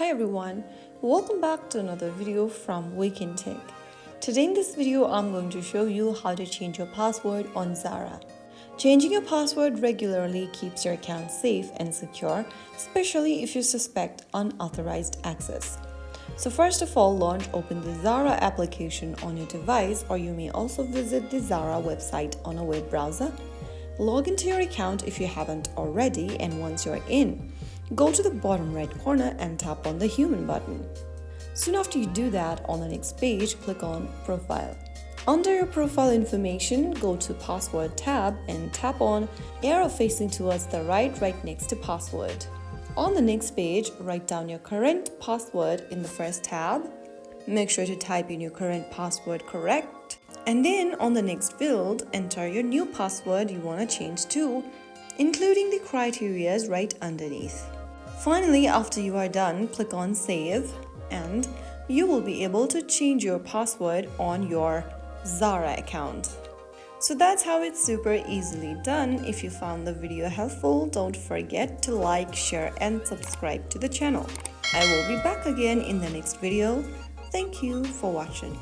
Hi everyone, welcome back to another video from Wake&Tech. Today in this video, I'm going to show you how to change your password on Zara. Changing your password regularly keeps your account safe and secure, especially if you suspect unauthorized access. So first of all, open the Zara application on your device, or you may also visit the Zara website on a web browser. Log into your account if you haven't already, and once you're in, go to the bottom right corner and tap on the Human button. Soon after you do that, on the next page, click on Profile. Under your profile information, go to Password tab and tap on arrow facing towards the right next to Password. On the next page, write down your current password in the first tab. Make sure to type in your current password correct. And then on the next field, enter your new password you want to change to, including the criteria right underneath. Finally, after you are done, click on Save and you will be able to change your password on your Zara account. So that's how it's super easily done. If you found the video helpful, don't forget to like, share and subscribe to the channel. I will be back again in the next video. Thank you for watching.